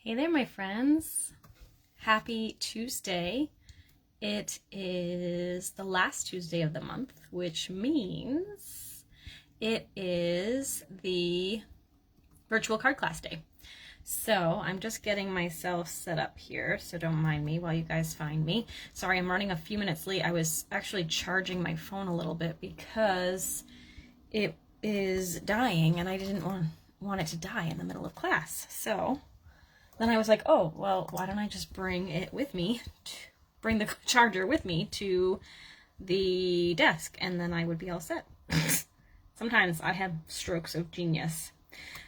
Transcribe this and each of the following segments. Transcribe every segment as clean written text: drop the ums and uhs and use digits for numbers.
Hey there, my friends. Happy Tuesday. It is the last Tuesday of the month, which means it is the virtual card class day. So I'm just getting myself set up here, so don't mind me while you guys find me. Sorry, I'm running a few minutes late. I was actually charging my phone a little bit because it is dying and I didn't want it to die in the middle of class. So then I was like, oh, well, why don't I just bring it with me, bring the charger with me to the desk, and then I would be all set. Sometimes I have strokes of genius.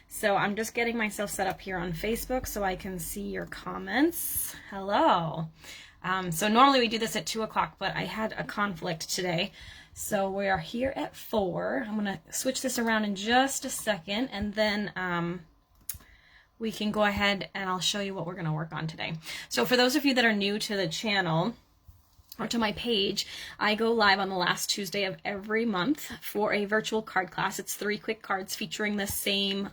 So I'm just getting myself set up here on Facebook so I can see your comments. Hello. So normally we do this at 2 o'clock, but I had a conflict today. So we are here at 4. I'm going to switch this around in just a second, and then we can go ahead and I'll show you what we're going to work on today. So for those of you that are new to the channel or to my page, I go live on the last Tuesday of every month for a virtual card class. It's 3 quick cards featuring the same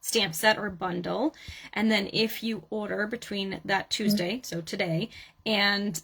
stamp set or bundle. And then if you order between that Tuesday, so today, and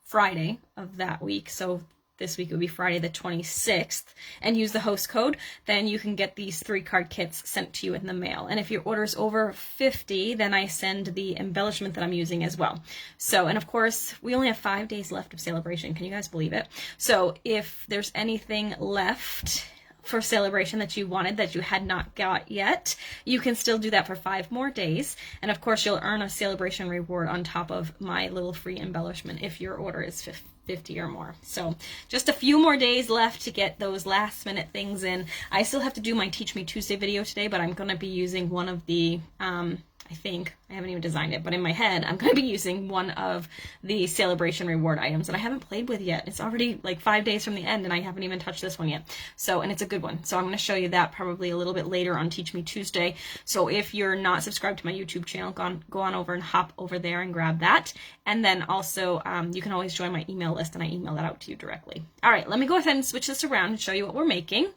Friday of that week, so this week it would be Friday the 26th, and use the host code, then you can get these 3 card kits sent to you in the mail. And if your order is over 50, then I send the embellishment that I'm using as well. So, and of course, we only have 5 days left of celebration. Can you guys believe it? So if there's anything left for celebration that you wanted that you had not got yet, you can still do that for 5 more days. And of course, you'll earn a celebration reward on top of my little free embellishment if your order is 50 or more. So just a few more days left to get those last minute things in. I still have to do my Teach Me Tuesday video today, but I'm going to be using one of the, I think, I haven't even designed it, but in my head, I'm going to be using one of the celebration reward items that I haven't played with yet. It's already like 5 days from the end and I haven't even touched this one yet. So, and it's a good one. So I'm going to show you that probably a little bit later on Teach Me Tuesday. So if you're not subscribed to my YouTube channel, go on over and hop over there and grab that. And then also, you can always join my email list and I email that out to you directly. All right, let me go ahead and switch this around and show you what we're making.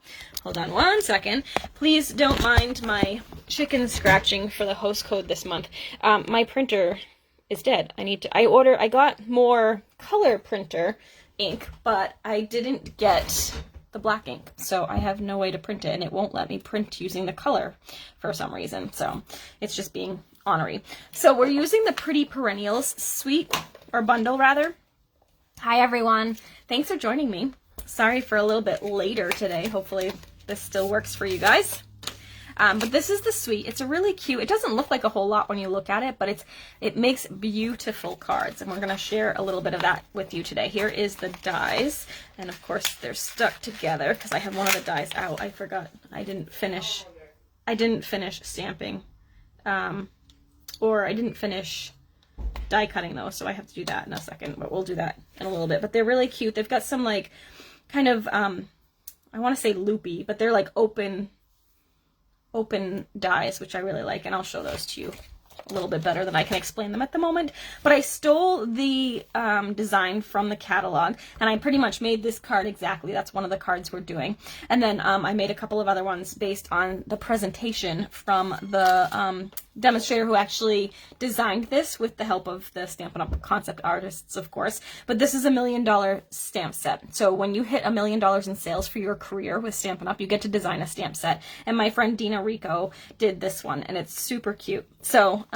Hold on one second. Please don't mind my chicken scratching for the host code this month. My printer is dead. I got more color printer ink, but I didn't get the black ink. So I have no way to print it and it won't let me print using the color for some reason. So it's just being ornery. So we're using the Pretty Perennials suite, or bundle rather. Hi everyone. Thanks for joining me. Sorry for a little bit later today. Hopefully this still works for you guys. But this is the suite. It's a really cute, it doesn't look like a whole lot when you look at it, but it makes beautiful cards. And we're going to share a little bit of that with you today. Here is the dies. And of course they're stuck together because I have one of the dies out. I forgot. I didn't finish stamping. Or I didn't finish die cutting though. So I have to do that in a second, but we'll do that in a little bit. But they're really cute. They've got some like kind of, I want to say loopy, but they're like open dies, which I really like, and I'll show those to you a little bit better than I can explain them at the moment. But I stole the design from the catalog, and I pretty much made this card exactly. That's one of the cards we're doing. And then I made a couple of other ones based on the presentation from the demonstrator who actually designed this with the help of the Stampin' Up! Concept artists, of course. But this is $1 million stamp set. So when you hit $1 million in sales for your career with Stampin' Up!, you get to design a stamp set. And my friend Dina Rico did this one, and it's super cute. So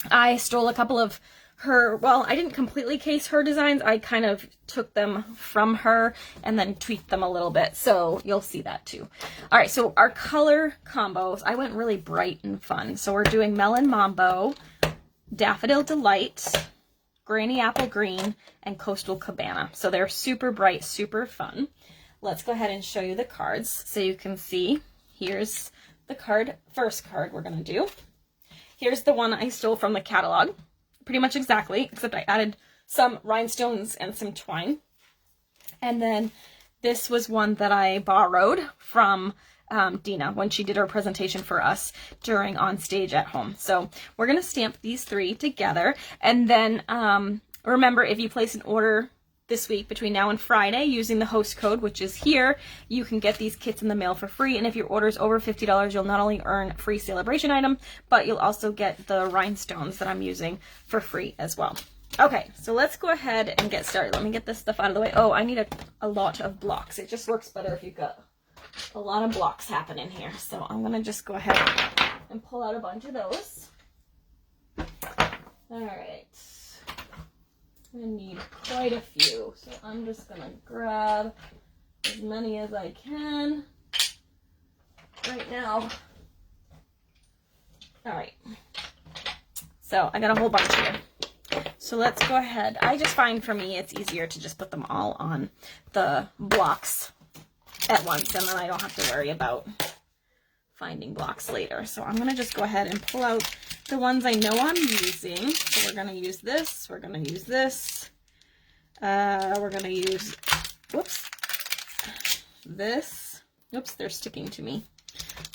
I stole a couple of her, well, I didn't completely case her designs. I kind of took them from her and then tweaked them a little bit. So you'll see that too. All right, so our color combos, I went really bright and fun. So we're doing Melon Mambo, Daffodil Delight, Granny Apple Green, and Coastal Cabana. So they're super bright, super fun. Let's go ahead and show you the cards so you can see. Here's the first card we're gonna do. Here's the one I stole from the catalog. Pretty much exactly, except I added some rhinestones and some twine. And then this was one that I borrowed from Dina when she did her presentation for us during On Stage at Home. So we're going to stamp these 3 together. And then remember, if you place an order this week between now and Friday using the host code, which is here. You can get these kits in the mail for free, and if your order is over $50, you'll not only earn free celebration item, but you'll also get the rhinestones that I'm using for free as well. Okay, so let's go ahead and get started. Let me get this stuff out of the way. Oh, I need a lot of blocks. It just works better if you've got a lot of blocks happening here. So I'm gonna just go ahead and pull out a bunch of those. All right. I'm gonna need quite a few, so I'm just gonna grab as many as I can right now. All right, so I got a whole bunch here. So let's go ahead. I just find for me it's easier to just put them all on the blocks at once, and then I don't have to worry about finding blocks later. So I'm gonna just go ahead and pull out the ones I know I'm using. So we're gonna use this, we're gonna use this, we're gonna use, whoops, this, oops, they're sticking to me.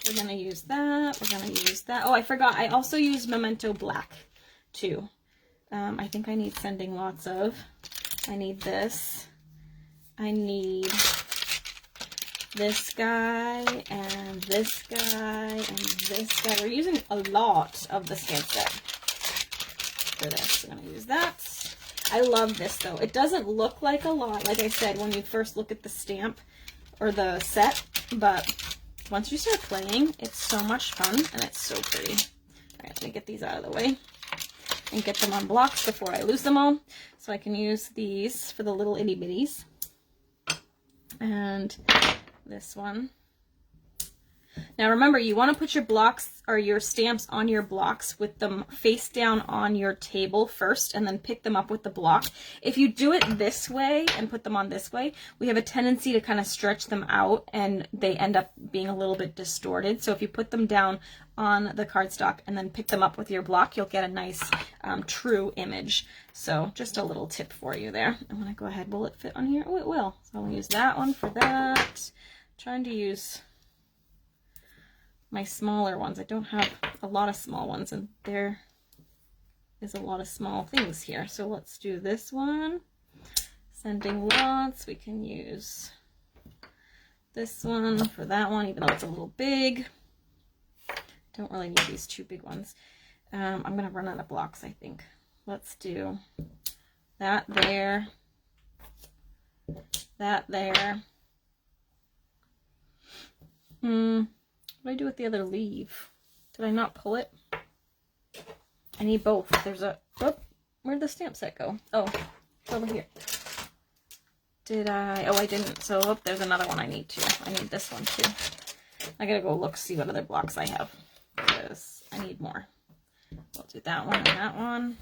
We're gonna use that, we're gonna use that. Oh, I forgot, I also use Memento Black too. I think I need sending lots of. I need this, I need this guy, and this guy, and this guy. We're using a lot of the stamp set for this. I'm going to use that. I love this, though. It doesn't look like a lot, like I said, when you first look at the stamp or the set, but once you start playing, it's so much fun, and it's so pretty. All right, let me get these out of the way and get them on blocks before I lose them all. So I can use these for the little itty bitties. And this one. Now remember, you want to put your blocks or your stamps on your blocks with them face down on your table first, and then pick them up with the block. If you do it this way and put them on this way, we have a tendency to kind of stretch them out and they end up being a little bit distorted. So if you put them down on the cardstock and then pick them up with your block, you'll get a nice true image. So just a little tip for you there. I'm going to go ahead. Will it fit on here? Oh, it will. So I'll use that one for that. Trying to use my smaller ones. I don't have a lot of small ones, and there is a lot of small things here. So let's do this one. Sending lots. We can use this one for that one, even though it's a little big. Don't really need these two big ones. I'm going to run out of blocks, I think. Let's do that there, that there. What do I do with the other leaf? Did I not pull it? I need both. There's a, oh, where'd the stamp set go? Oh, it's over here. Did I? Oh, I didn't. So, oh, there's another one I need too. I need this one too. I gotta go look, see what other blocks I have, because I need more. We'll do that one and that one.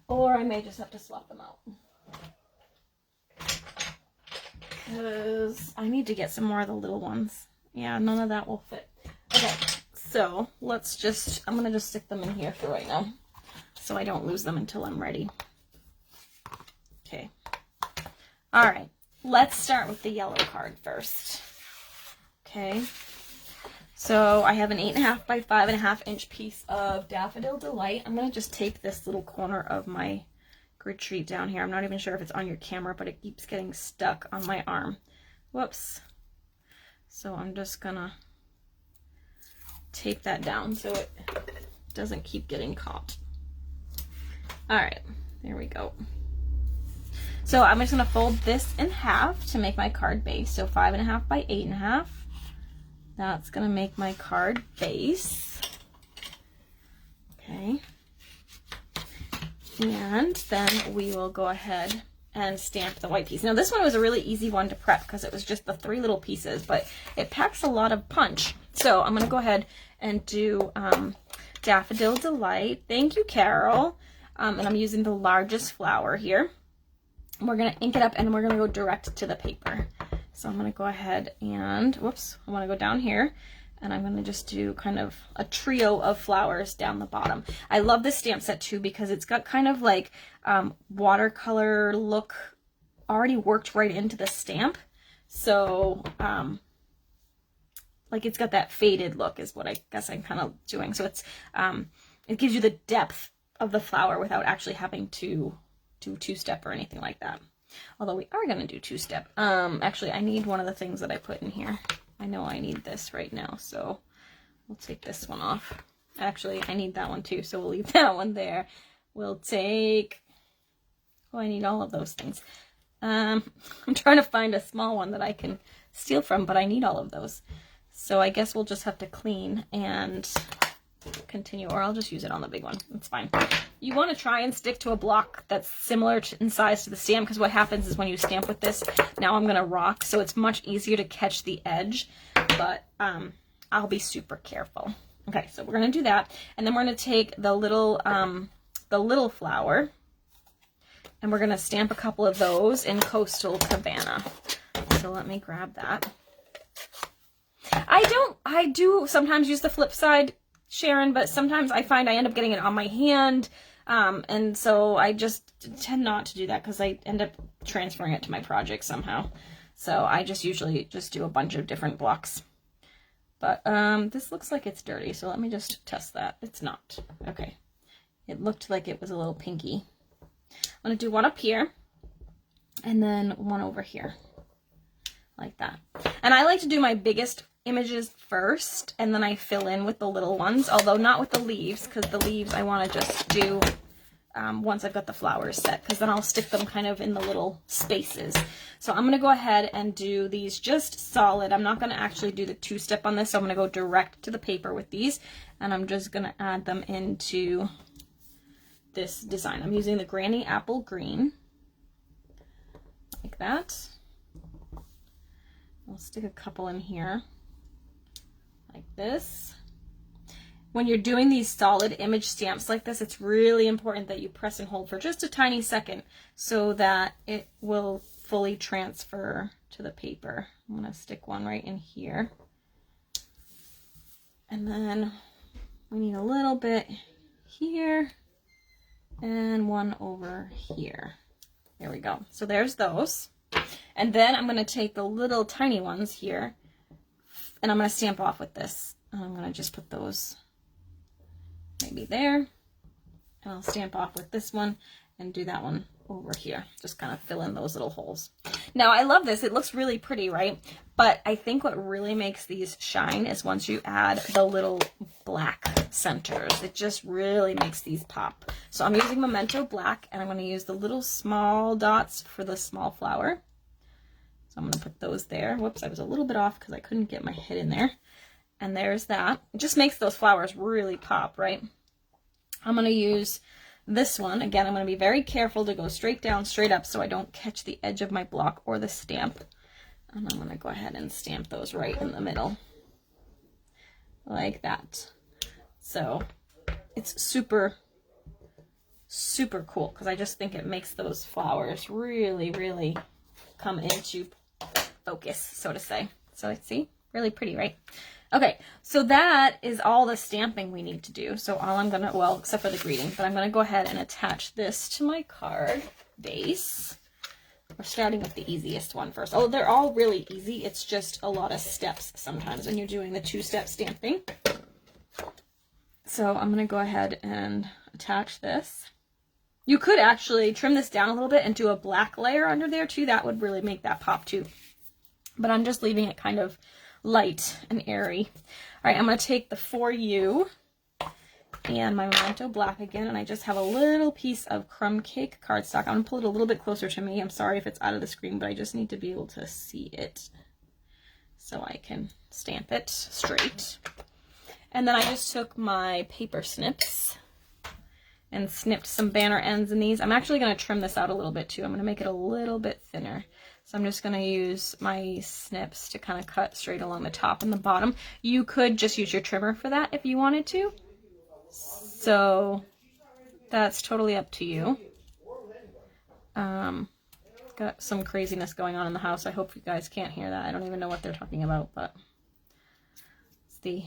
Or I may just have to swap them out, because I need to get some more of the little ones. Yeah, none of that will fit. Okay, so let's just, I'm going to just stick them in here for right now, so I don't lose them until I'm ready. Okay. All right, let's start with the yellow card first. Okay. So I have an 8.5 by 5.5 inch piece of Daffodil Delight. I'm going to just take this little corner of my grid sheet down here. I'm not even sure if it's on your camera, but it keeps getting stuck on my arm. Whoops. So I'm just going to tape that down so it doesn't keep getting caught. All right, there we go. So I'm just going to fold this in half to make my card base. So 5.5 by 8.5. That's going to make my card base. Okay. And then we will go ahead and stamp the white piece. Now this one was a really easy one to prep because it was just the 3 little pieces, but it packs a lot of punch. So I'm going to go ahead and do Daffodil Delight. Thank you, Carol. And I'm using the largest flower here. We're going to ink it up and we're going to go direct to the paper. So I'm going to go ahead and, whoops, I want to go down here, and I'm going to just do kind of a trio of flowers down the bottom. I love this stamp set too because it's got kind of like watercolor look already worked right into the stamp. So like it's got that faded look is what I guess I'm kind of doing. So it's it gives you the depth of the flower without actually having to do two-step or anything like that. Although we are going to do two-step. Actually, I need one of the things that I put in here. I know I need this right now, so we'll take this one off. Actually, I need that one too, so we'll leave that one there. We'll take... Oh, I need all of those things. I'm trying to find a small one that I can steal from, but I need all of those. So I guess we'll just have to clean and continue, or I'll just use it on the big one. It's fine. You want to try and stick to a block that's similar in size to the stamp, because what happens is when you stamp with this, now I'm going to rock, so it's much easier to catch the edge, but I'll be super careful. Okay, so we're going to do that, and then we're going to take the little flower, and we're going to stamp a couple of those in Coastal Cabana. So let me grab that. I do sometimes use the flip side, Sharon, but sometimes I find I end up getting it on my hand, and so I just tend not to do that because I end up transferring it to my project somehow. So I just usually just do a bunch of different blocks. But this looks like it's dirty, so let me just test that. It's not. Okay. It looked like it was a little pinky. I'm going to do one up here, and then one over here, like that. And I like to do my biggest images first, and then I fill in with the little ones, although not with the leaves, because the leaves I want to just do once I've got the flowers set, because then I'll stick them kind of in the little spaces. So I'm going to go ahead and do these just solid. I'm not going to actually do the two-step on this, so I'm going to go direct to the paper with these, and I'm just going to add them into this design. I'm using the Granny Apple Green, like that. I'll stick a couple in here, like this. When you're doing these solid image stamps like this, it's really important that you press and hold for just a tiny second so that it will fully transfer to the paper. I'm going to stick one right in here. And then we need a little bit here and one over here. There we go. So there's those. And then I'm going to take the little tiny ones here, and I'm going to stamp off with this. I'm going to just put those maybe there, and I'll stamp off with this one and do that one over here. Just kind of fill in those little holes. Now I love this. It looks really pretty, right? But I think what really makes these shine is once you add the little black centers. It just really makes these pop. So I'm using Memento Black, and I'm going to use the little small dots for the small flower. So I'm going to put those there. Whoops, I was a little bit off because I couldn't get my head in there. And there's that. It just makes those flowers really pop, right? I'm going to use this one. Again, I'm going to be very careful to go straight down, straight up, so I don't catch the edge of my block or the stamp. And I'm going to go ahead and stamp those right in the middle, like that. So it's super, super cool because I just think it makes those flowers really, really come into focus, so to say. So see, really pretty, right? Okay, so that is all the stamping we need to do. So all I'm gonna, well, except for the greeting, but I'm gonna go ahead and attach this to my card base. We're starting with the easiest one first. Oh, they're all really easy. It's just a lot of steps sometimes when you're doing the two-step stamping. So I'm gonna go ahead and attach this. You could actually trim this down a little bit and do a black layer under there too. That would really make that pop too. But I'm just leaving it kind of light and airy. All right, I'm going to take the For You and my Memento Black again, and I just have a little piece of crumb cake cardstock. I'm going to pull it a little bit closer to me. I'm sorry if it's out of the screen, but I just need to be able to see it so I can stamp it straight. And then I just took my paper snips and snipped some banner ends in these. I'm actually going to trim this out a little bit too. I'm going to make it a little bit thinner. So I'm just going to use my snips to kind of cut straight along the top and the bottom. You could just use your trimmer for that if you wanted to. So that's totally up to you. Got some craziness going on in the house. I hope you guys can't hear that. I don't even know what they're talking about, but it's the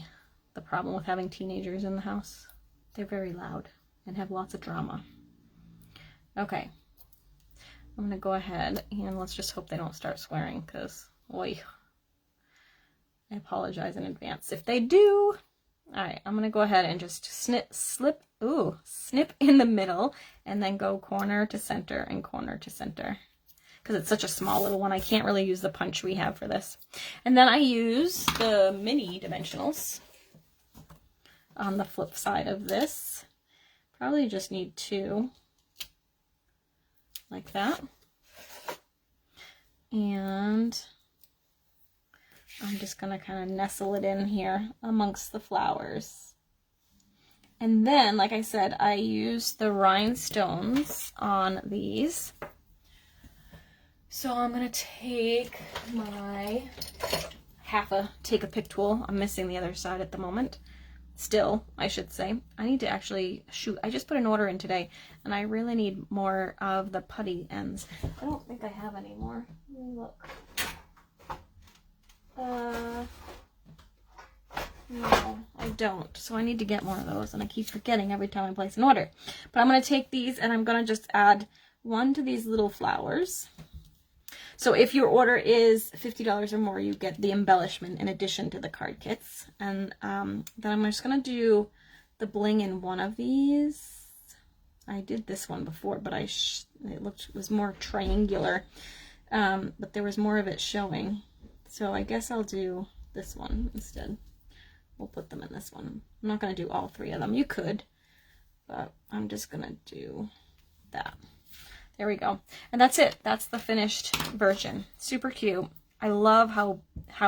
problem with having teenagers in the house. They're very loud and have lots of drama. Okay. I'm going to go ahead and let's just hope they don't start swearing because, oi, I apologize in advance if they do. All right, I'm going to go ahead and just snip in the middle and then go corner to center and corner to center. because it's such a small little one. I can't really use the punch we have for this. And then I use the mini dimensionals on the flip side of this. Probably just need 2 like that. And I'm just going to kind of nestle it in here amongst the flowers. And then, like I said, I use the rhinestones on these. So I'm going to take my take a pick tool. I'm missing the other side at the moment. Still, I should say. I need to actually shoot. I just put an order in today, and I really need more of the putty ends. I don't think I have any more. Let me look. No, I don't. So I need to get more of those, and I keep forgetting every time I place an order. But I'm going to take these, and I'm going to just add 1 to these little flowers. So if your order is $50 or more, you get the embellishment in addition to the card kits. And then I'm just going to do the bling in one of these. I did this one before, but it was more triangular. But there was more of it showing. So I guess I'll do this one instead. We'll put them in this one. I'm not going to do all 3 of them. You could, but I'm just going to do that. There we go. And that's it. That's the finished version. Super cute. I love how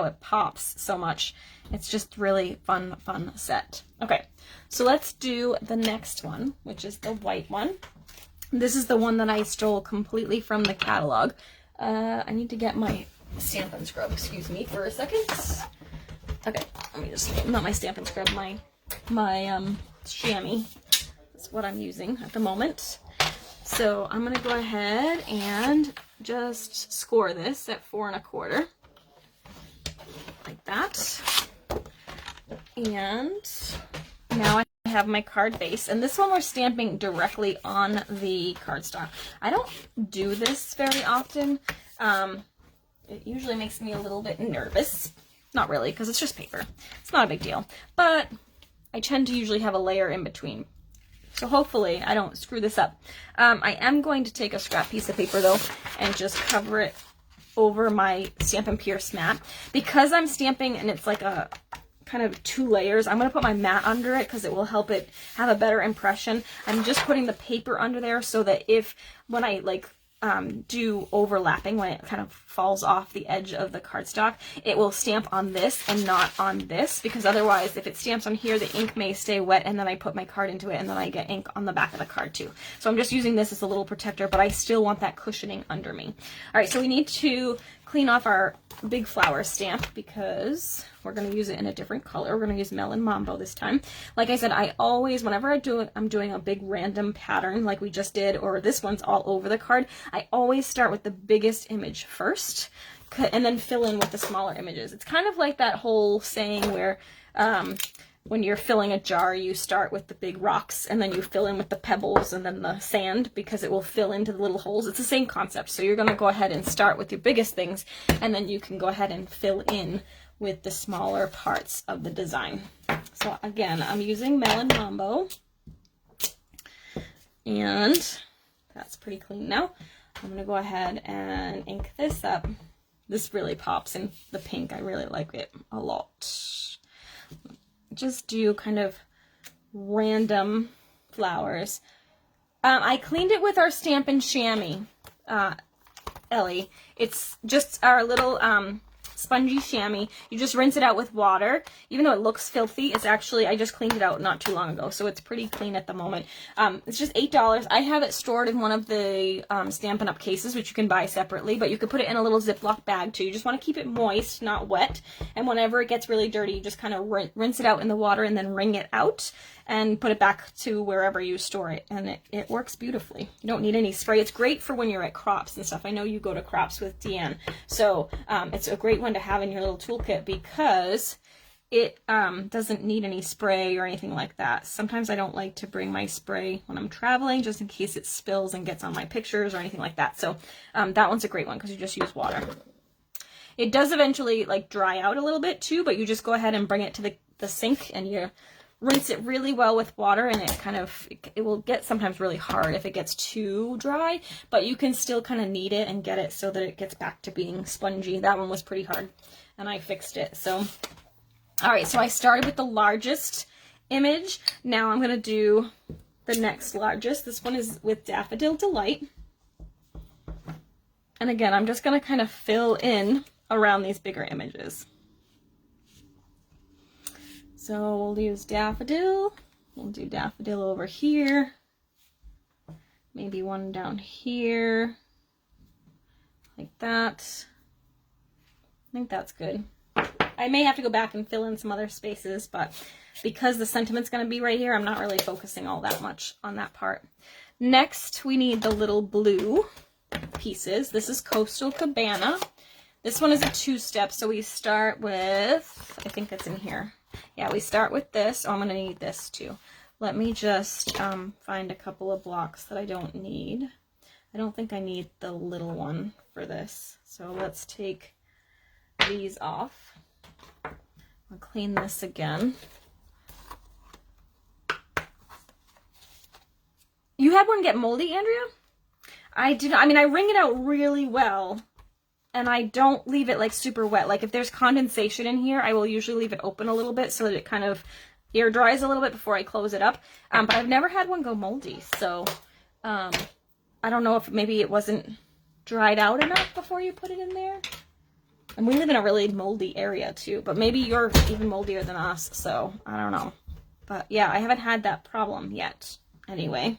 it pops so much. It's just really fun set. Okay, so let's do the next one, which is the white one. This is the one that I stole completely from the catalog. I need to get my Stampin' Scrub, excuse me, for a second. Okay, let me just, not my Stampin' Scrub, my chamois. That's what I'm using at the moment. So I'm going to go ahead and just score this at 4 1/4, like that. And now I have my card base, and this one we're stamping directly on the cardstock. I don't do this very often. It usually makes me a little bit nervous. Not really, because it's just paper. It's not a big deal. But I tend to usually have a layer in between. So hopefully I don't screw this up. I am going to take a scrap piece of paper though and just cover it over my Stampin' Pierce mat. Because I'm stamping and it's like a kind of 2 layers, I'm going to put my mat under it because it will help it have a better impression. I'm just putting the paper under there so that when I do overlapping, when it kind of falls off the edge of the cardstock, it will stamp on this and not on this, because otherwise if it stamps on here, the ink may stay wet and then I put my card into it and then I get ink on the back of the card too. So I'm just using this as a little protector, but I still want that cushioning under me. All right, so we need to clean off our big flower stamp because we're going to use it in a different color. We're going to use Melon Mambo this time. Like I said, I always, whenever I'm doing a big random pattern like we just did, or this one's all over the card, I always start with the biggest image first and then fill in with the smaller images. It's kind of like that whole saying where when you're filling a jar, you start with the big rocks and then you fill in with the pebbles and then the sand, because it will fill into the little holes. It's the same concept. So you're going to go ahead and start with your biggest things, and then you can go ahead and fill in with the smaller parts of the design. So again, I'm using Melon Mambo, and that's pretty clean now. I'm going to go ahead and ink this up. This really pops in the pink. I really like it a lot. Just do kind of random flowers. I cleaned it with our Stampin' Chamois, Ellie. It's just our little spongy chamois. You just rinse it out with water. Even though it looks filthy, it's actually, I just cleaned it out not too long ago, so it's pretty clean at the moment. It's just $8. I have it stored in one of the Stampin' Up! Cases, which you can buy separately, but you could put it in a little Ziploc bag too. You just want to keep it moist, not wet, and whenever it gets really dirty, you just kind of rinse it out in the water and then wring it out and put it back to wherever you store it, and it works beautifully. You don't need any spray. It's great for when you're at crops and stuff. I know you go to crops with Deanne, so it's a great one to have in your little toolkit because it doesn't need any spray or anything like that. Sometimes I don't like to bring my spray when I'm traveling, just in case it spills and gets on my pictures or anything like that. So that one's a great one because you just use water. It does eventually like dry out a little bit too, but you just go ahead and bring it to the sink and you rinse it really well with water, and it will get sometimes really hard if it gets too dry, but you can still kind of knead it and get it so that it gets back to being spongy. That one was pretty hard, and I fixed it. So, all right, so I started with the largest image. Now I'm going to do the next largest. This one is with Daffodil Delight. And again, I'm just going to kind of fill in around these bigger images. So we'll use Daffodil. We'll do Daffodil over here. Maybe one down here. Like that. I think that's good. I may have to go back and fill in some other spaces, but because the sentiment's going to be right here, I'm not really focusing all that much on that part. Next, we need the little blue pieces. This is Coastal Cabana. This one is a two-step, so we start with, I think it's in here. Yeah, we start with this. Oh, I'm going to need this too. Let me just find a couple of blocks that I don't need. I don't think I need the little one for this. So let's take these off. I'll clean this again. You had one get moldy, Andrea? I do not. I mean, I wring it out really well, and I don't leave it like super wet. Like if there's condensation in here, I will usually leave it open a little bit so that it kind of air dries a little bit before I close it up. But I've never had one go moldy, so I don't know if maybe it wasn't dried out enough before you put it in there. And we live in a really moldy area too, but maybe you're even moldier than us, so I don't know. But yeah, I haven't had that problem yet. Anyway.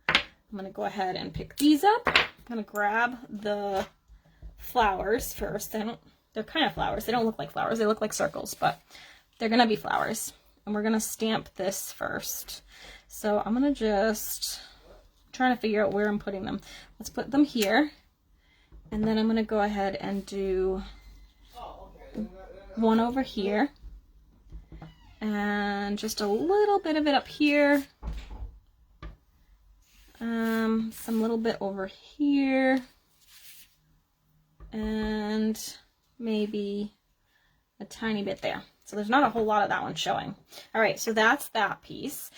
I'm going to go ahead and pick these up. I'm going to grab the flowers first. They're kind of flowers. They don't look like flowers. They look like circles, but they're going to be flowers. And we're going to stamp this first. So I'm going to just trying to figure out where I'm putting them. Let's put them here. And then I'm going to go ahead and do one over here. And just a little bit of it up here. Some little bit over here, and maybe a tiny bit there. So there's not a whole lot of that one showing. All right, so that's that piece.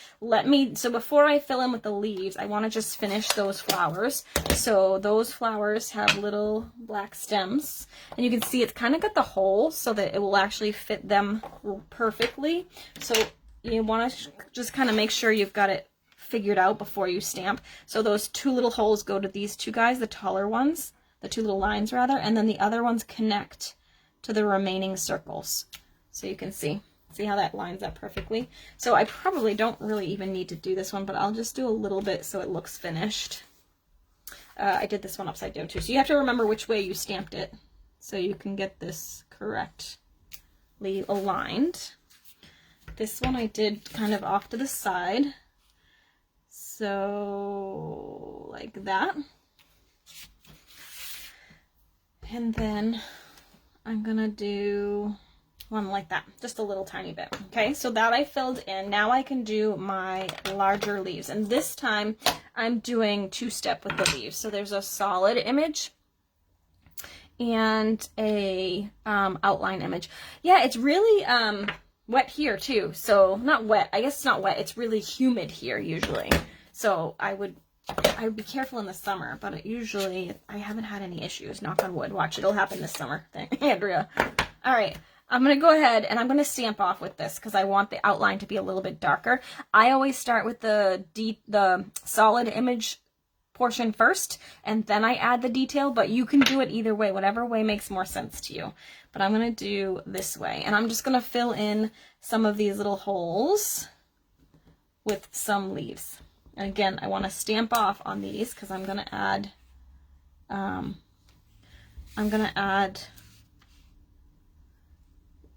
So before I fill in with the leaves, I want to just finish those flowers. So those flowers have little black stems, and you can see it's kind of got the hole so that it will actually fit them perfectly. So you want to just kind of make sure you've got it figured out before you stamp. So those two little holes go to these two guys, the taller ones, the two little lines rather, and then the other ones connect to the remaining circles. So you can see how that lines up perfectly. So I probably don't really even need to do this one, but I'll just do a little bit so it looks finished. I did this one upside down too. So you have to remember which way you stamped it so you can get this correctly aligned. This one I did kind of off to the side. So like that. And then I'm gonna do one like that, just a little tiny bit. Okay, so that I filled in. Now I can do my larger leaves, and this time I'm doing two-step with the leaves. So there's a solid image and a outline image. Yeah, it's really wet here too. So not wet, I guess it's not wet, it's really humid here usually. So I would be careful in the summer, but usually I haven't had any issues, knock on wood. Watch, it'll happen this summer. Andrea. All right, I'm going to go ahead and I'm going to stamp off with this because I want the outline to be a little bit darker. I always start with the solid image portion first, and then I add the detail, but you can do it either way, whatever way makes more sense to you. But I'm going to do this way, and I'm just going to fill in some of these little holes with some leaves. And again, I want to stamp off on these because I'm going to add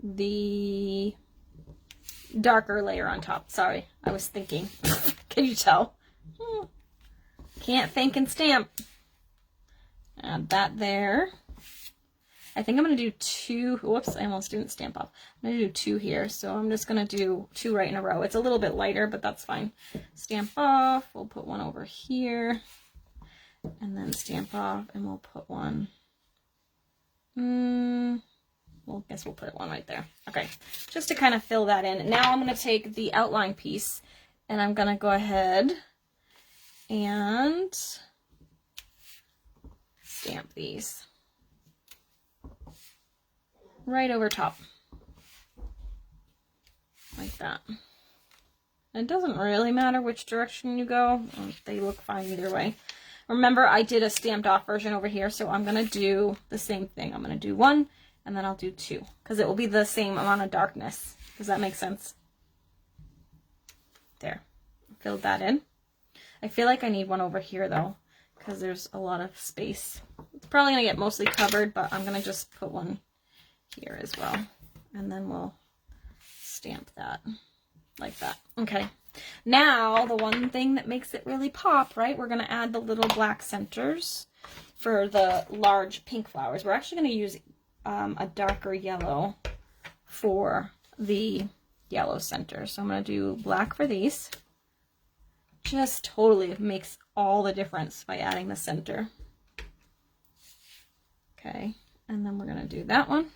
the darker layer on top. Sorry, I was thinking. Can you tell? Can't think and stamp. Add that there. I think I'm going to do two. Whoops, I almost didn't stamp off. I'm going to do two here, so I'm just going to do two right in a row. It's a little bit lighter, but that's fine. Stamp off. We'll put one over here, and then stamp off, and we'll put one Well, I guess we'll put one right there. Okay, just to kind of fill that in. Now I'm going to take the outline piece and I'm going to go ahead and stamp these right over top. Like that. It doesn't really matter which direction you go. They look fine either way. Remember, I did a stamped off version over here, so I'm going to do the same thing. I'm going to do 1, and then I'll do 2, because it will be the same amount of darkness. Does that make sense? There. Filled that in. I feel like I need one over here, though, because there's a lot of space. It's probably going to get mostly covered, but I'm going to just put one here as well. And then we'll stamp that like that. Okay. Now, the one thing that makes it really pop, right? We're going to add the little black centers for the large pink flowers. We're actually going to use a darker yellow for the yellow center. So I'm going to do black for these. Just totally makes all the difference by adding the center. Okay. And then we're going to do that one.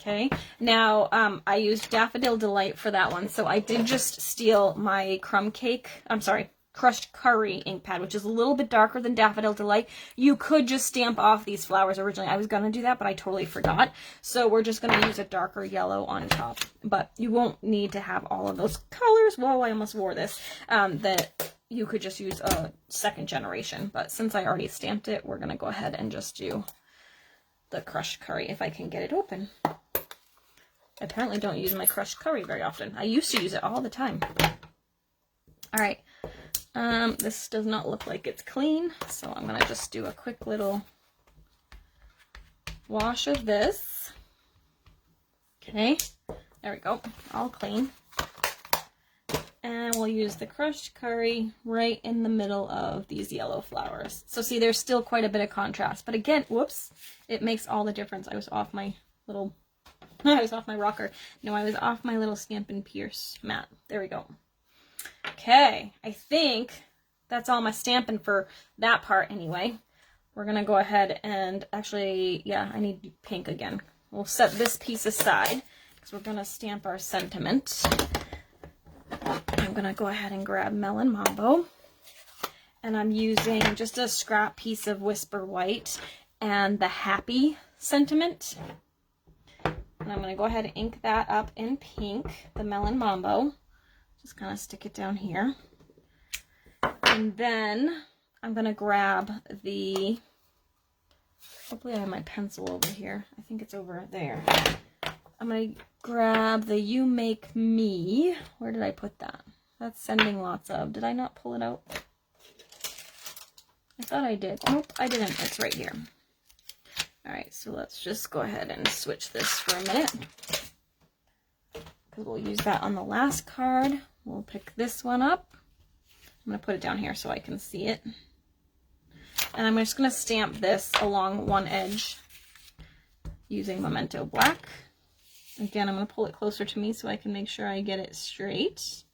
Okay, now I used Daffodil Delight for that one, so I did just steal my crushed curry ink pad, which is a little bit darker than Daffodil Delight. You could just stamp off these flowers originally. I was going to do that, but I totally forgot. So we're just going to use a darker yellow on top, but you won't need to have all of those colors. Whoa, I almost wore this. That you could just use a second generation, but since I already stamped it, we're going to go ahead and just do the crushed curry if I can get it open. I apparently don't use my crushed curry very often. I used to use it all the time. All right. This does not look like it's clean, so I'm going to just do a quick little wash of this. Okay. There we go. All clean. And we'll use the crushed curry right in the middle of these yellow flowers. So see, there's still quite a bit of contrast. But again, whoops, it makes all the difference. I was off my rocker. No, I was off my little Stampin' Pierce mat. There we go. Okay, I think that's all my stamping for that part anyway. We're going to go ahead and actually, yeah, I need pink again. We'll set this piece aside because we're going to stamp our sentiment. I'm going to go ahead and grab Melon Mambo. And I'm using just a scrap piece of Whisper White and the Happy sentiment. And I'm going to go ahead and ink that up in pink, the Melon Mambo. Just kind of stick it down here. And then I'm going to grab the, hopefully I have my pencil over here. I think it's over there. I'm going to grab the You Make Me. Where did I put that? That's Sending Lots Of. Did I not pull it out? I thought I did. Nope, I didn't. It's right here. Alright, so let's just go ahead and switch this for a minute. Because we'll use that on the last card. We'll pick this one up. I'm going to put it down here so I can see it. And I'm just going to stamp this along one edge using Memento Black. Again, I'm going to pull it closer to me so I can make sure I get it straight.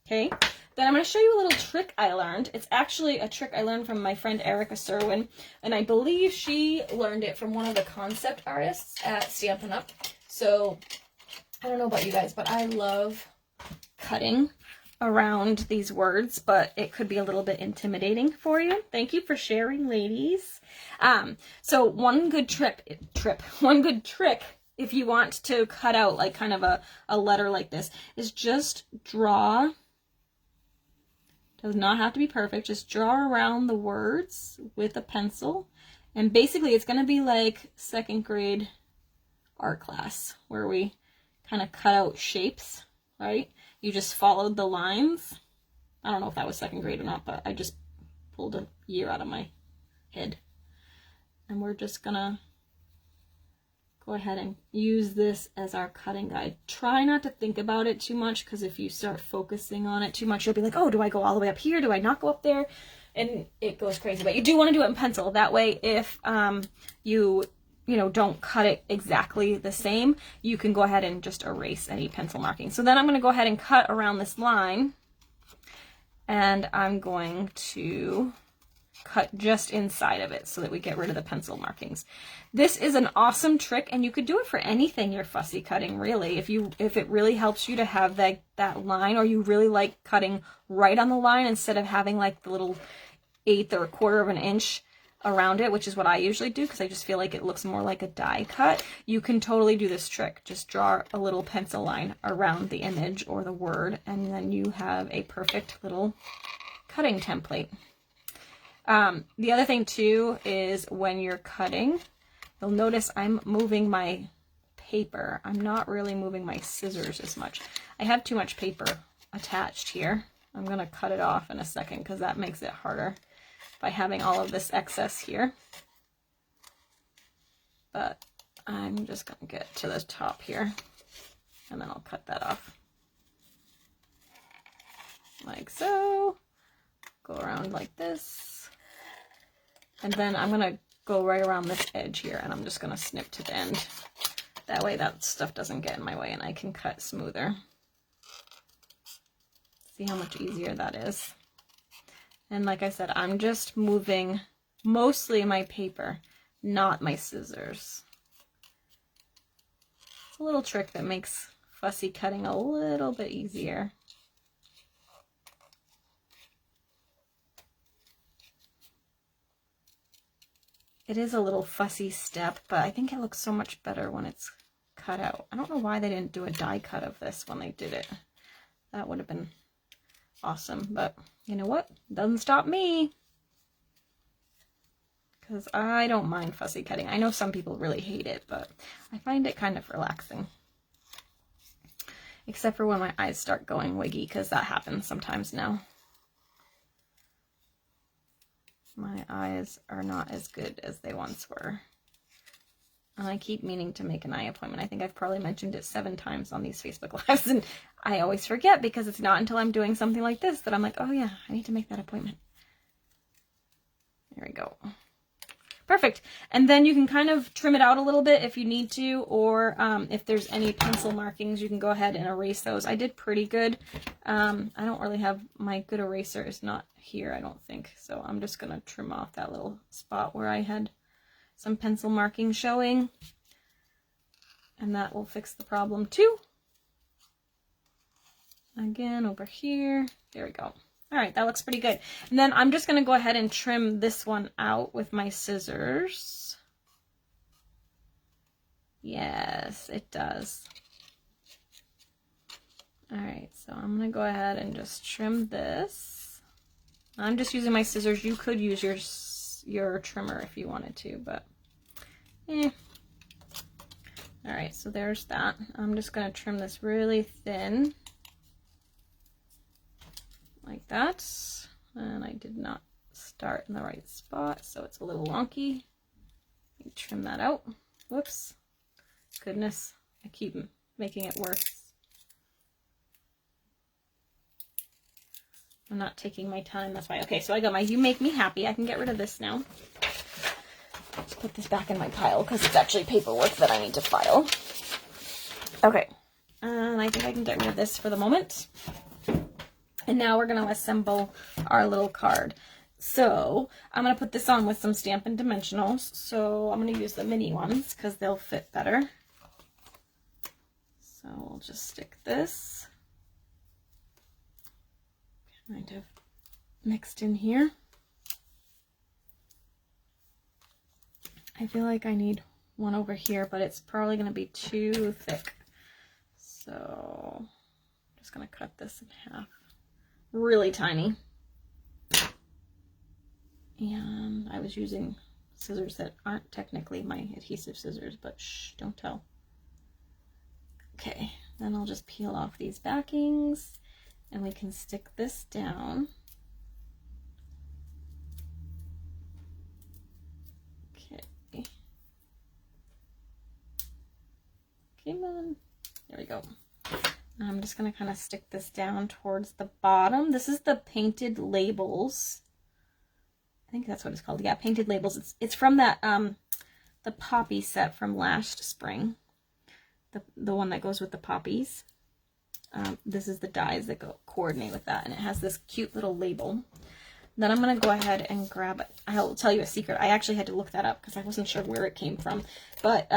Okay. Then I'm going to show you a little trick I learned. It's actually a trick I learned from my friend Erica Serwin, and I believe she learned it from one of the concept artists at Stampin' Up. So, I don't know about you guys, but I love cutting around these words, but it could be a little bit intimidating for you. Thank you for sharing, ladies. So one good trick if you want to cut out like kind of a letter like this is just draw. Does not have to be perfect. Just draw around the words with a pencil. And basically it's going to be like second grade art class where we kind of cut out shapes, right? You just followed the lines. I don't know if that was second grade or not, but I just pulled a year out of my head. And we're just going to go ahead and use this as our cutting guide. Try not to think about it too much, because if you start focusing on it too much, you'll be like, oh, do I go all the way up here? Do I not go up there? And it goes crazy. But you do want to do it in pencil. That way, if you don't cut it exactly the same, you can go ahead and just erase any pencil marking. So then I'm going to go ahead and cut around this line. And I'm going to cut just inside of it so that we get rid of the pencil markings. This is an awesome trick, and you could do it for anything you're fussy cutting, really. If it really helps you to have that line, or you really like cutting right on the line instead of having like the little 1/8 or 1/4 of an inch around it, which is what I usually do because I just feel like it looks more like a die cut. You can totally do this trick. Just draw a little pencil line around the image or the word, and then you have a perfect little cutting template. The other thing too is when you're cutting, you'll notice I'm moving my paper. I'm not really moving my scissors as much. I have too much paper attached here. I'm going to cut it off in a second because that makes it harder by having all of this excess here. But I'm just going to get to the top here, and then I'll cut that off. Like so. Go around like this. And then I'm going to go right around this edge here, and I'm just going to snip to the end. That way that stuff doesn't get in my way and I can cut smoother. See how much easier that is. And like I said, I'm just moving mostly my paper, not my scissors. It's a little trick that makes fussy cutting a little bit easier. It is a little fussy step, but I think it looks so much better when it's cut out. I don't know why they didn't do a die cut of this when they did it. That would have been awesome, but you know what? Doesn't stop me. Because I don't mind fussy cutting. I know some people really hate it, but I find it kind of relaxing. Except for when my eyes start going wiggy, because that happens sometimes now. My eyes are not as good as they once were. And I keep meaning to make an eye appointment. I think I've probably mentioned it 7 times on these Facebook Lives, and I always forget because it's not until I'm doing something like this that I'm like, oh yeah, I need to make that appointment. There we go. Perfect. And then you can kind of trim it out a little bit if you need to, or if there's any pencil markings, you can go ahead and erase those. I did pretty good. I don't really have, my good eraser is not here, I don't think. So I'm just going to trim off that little spot where I had some pencil marking showing, and that will fix the problem too. Again, over here, there we go. All right, that looks pretty good. And then I'm just going to go ahead and trim this one out with my scissors. Yes, it does. All right, so I'm going to go ahead and just trim this. I'm just using my scissors. You could use your trimmer if you wanted to, but all right, so there's that. I'm just going to trim this really thin like that, and I did not start in the right spot, so it's a little wonky. Let me trim that out. Whoops, goodness, I keep making it worse. I'm not taking my time, that's why. Okay, so I got my You Make Me Happy. I can get rid of this now. Let's put this back in my pile because it's actually paperwork that I need to file. Okay, and I think I can get rid of this for the moment. And now we're going to assemble our little card. So I'm going to put this on with some Stampin' Dimensionals. So I'm going to use the mini ones because they'll fit better. So we'll just stick this kind of mixed in here. I feel like I need one over here, but it's probably going to be too thick. So I'm just going to cut this in half. Really tiny. And I was using scissors that aren't technically my adhesive scissors, but shh, don't tell. Okay, then I'll just peel off these backings and we can stick this down. Okay. Come on. There we go. I'm just going to kind of stick this down towards the bottom. This is the Painted Labels. I think that's what it's called. Yeah, Painted Labels. It's from that the poppy set from last spring. The one that goes with the poppies. This is the dies that coordinate with that, and it has this cute little label. Then I'm going to go ahead and grab, I'll tell you a secret. I actually had to look that up because I wasn't sure where it came from. But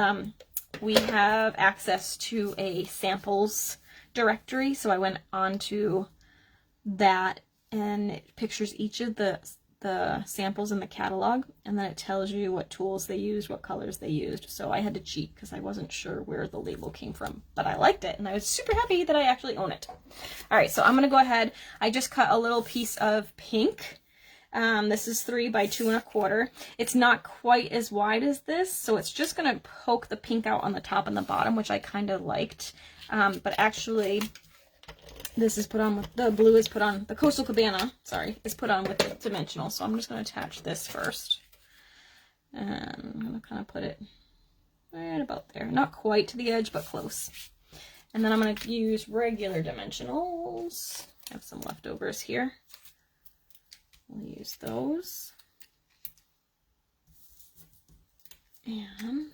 we have access to a samples directory. So I went on to that, and it pictures each of the samples in the catalog, and then it tells you what tools they used, what colors they used. So I had to cheat because I wasn't sure where the label came from, but I liked it, and I was super happy that I actually own it. All right, so I'm going to go ahead. I just cut a little piece of pink. This is 3 by 2 1/4. It's not quite as wide as this, so it's just going to poke the pink out on the top and the bottom, which I kind of liked. But actually, this is put on with, the blue is put on, the Coastal Cabana, sorry, is put on with the dimensional. So I'm just going to attach this first. And I'm going to kind of put it right about there. Not quite to the edge, but close. And then I'm going to use regular dimensionals. I have some leftovers here. We'll use those. And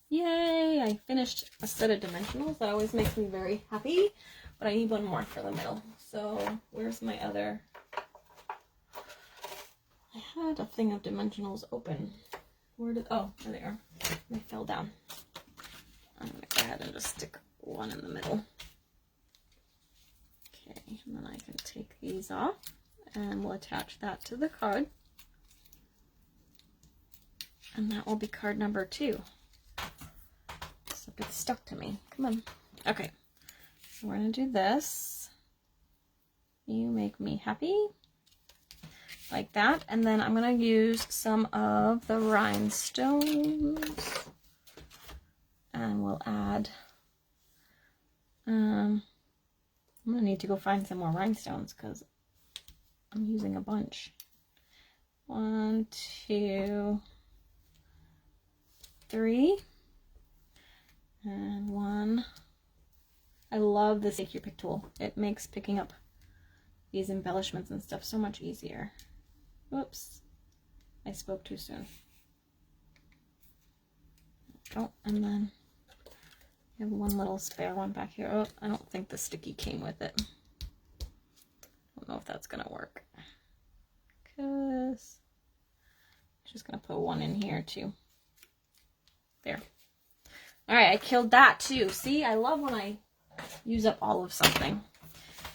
yay, I finished a set of dimensionals. That always makes me very happy, but I need one more for the middle. So where's my other? I had a thing of dimensionals open. Where did, oh, there they are. They fell down. I'm gonna go ahead and just stick one in the middle. Okay, and then I can take these off, and we'll attach that to the card. And that will be card number 2. It's stuck to me. Come on. Okay. So we're going to do this. You make me happy. Like that. And then I'm going to use some of the rhinestones. And we'll add... I'm going to need to go find some more rhinestones because I'm using a bunch. 1, 2, 3. And 1. I love this Take Your Pick tool. It makes picking up these embellishments and stuff so much easier. Whoops. I spoke too soon. Oh, and then I have one little spare one back here. Oh, I don't think the sticky came with it. I don't know if that's going to work. Because I'm just going to put one in here too. There. All right, I killed that too. See, I love when I use up all of something.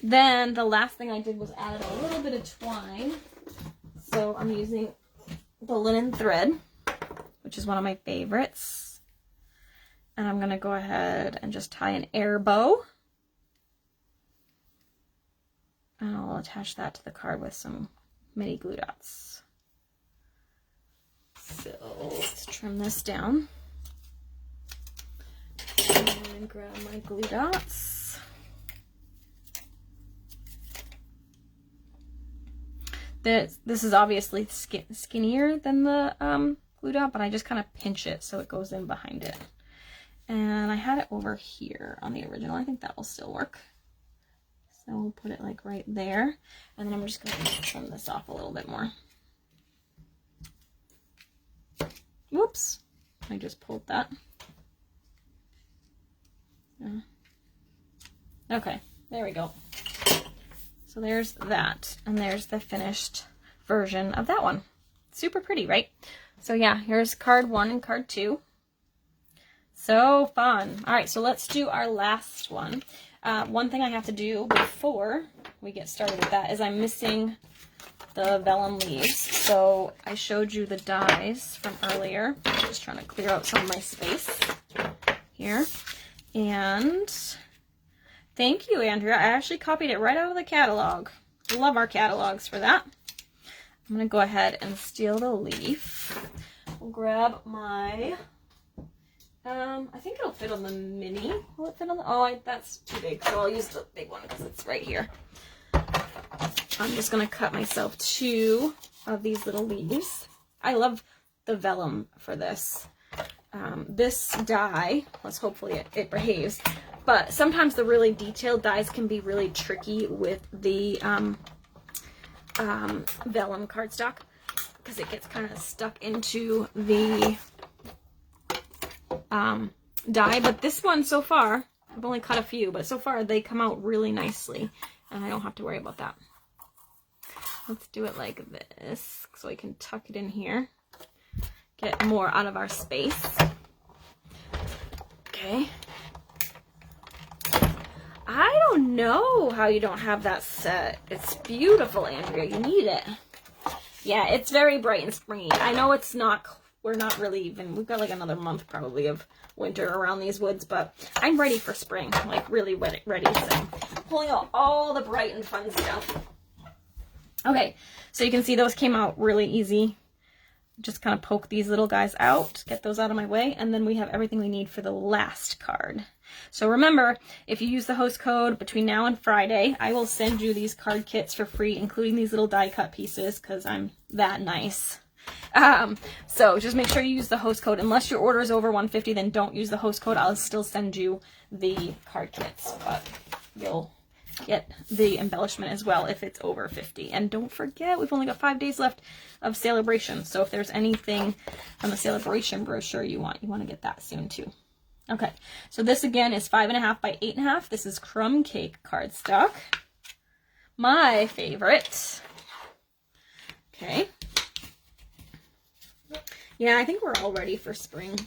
Then the last thing I did was add a little bit of twine. So I'm using the linen thread, which is one of my favorites. And I'm going to go ahead and just tie an air bow. And I'll attach that to the card with some mini glue dots. So let's trim this down. And grab my glue dots. This is obviously skinnier than the glue dot, but I just kind of pinch it so it goes in behind it. And I had it over here on the original. I think that will still work. So we'll put it like right there. And then I'm just going to trim this off a little bit more. Whoops. I just pulled that. Okay, there we go. So there's that, and there's the finished version of that one. Super pretty, right? So yeah, here's card 1 and card 2. So fun. All right, so let's do our last one. One thing I have to do before we get started with that is I'm missing the Vellum Leaves. So I showed you the dies from earlier. I'm just trying to clear out some of my space here. And thank you, Andrea. I actually copied it right out of the catalog. Love our catalogs for that. I'm going to go ahead and steal the leaf. We'll grab my, I think it'll fit on the mini. Will it fit on the, oh, that's too big. So I'll use the big one because it's right here. I'm just going to cut myself 2 of these little leaves. I love the vellum for this. This die, let's hopefully it behaves, but sometimes the really detailed dies can be really tricky with the vellum cardstock because it gets kind of stuck into the die. But this one so far, I've only cut a few, but so far they come out really nicely and I don't have to worry about that. let's do it like this so I can tuck it in here. Get more out of our space. Okay. I don't know how you don't have that set. It's beautiful, Andrea. You need it. Yeah, it's very bright and springy. I know it's not, we're not really even, we've got like another month probably of winter around these woods, but I'm ready for spring, like really ready. So I'm pulling out all the bright and fun stuff. Okay, so you can see those came out really easy. Just kind of poke these little guys out, get those out of my way, and then we have everything we need for the last card. So remember, if you use the host code between now and Friday, I will send you these card kits for free, including these little die cut pieces, because I'm that nice. So just make sure you use the host code. Unless your order is over $150, then don't use the host code. I'll still send you the card kits, but you'll get the embellishment as well if it's over $50. And don't forget, we've only got 5 days left of Celebration. So if there's anything from the Celebration brochure you want to get that soon too. Okay, so this again is 5.5 by 8.5. This is Crumb Cake cardstock. My favorite. Okay. Yeah, I think we're all ready for spring.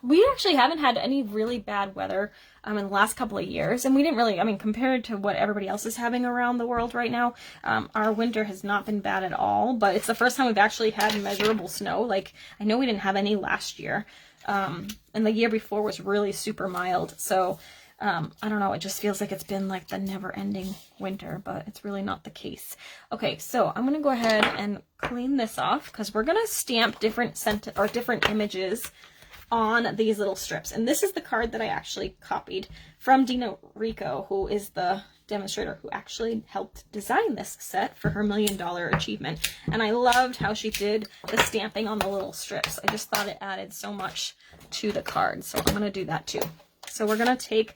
We actually haven't had any really bad weather in the last couple of years, and we didn't really, I mean, compared to what everybody else is having around the world right now, our winter has not been bad at all, but it's the first time we've actually had measurable snow. Like, I know we didn't have any last year, and the year before was really super mild, so I don't know, it just feels like it's been like the never-ending winter, but it's really not the case. Okay, so I'm gonna go ahead and clean this off because we're gonna stamp different images on these little strips. And this is the card that I actually copied from Dina Rico, who is the demonstrator who actually helped design this set for her $1 million achievement. And I loved how she did the stamping on the little strips. I just thought it added so much to the card. So I'm going to do that too. So we're going to take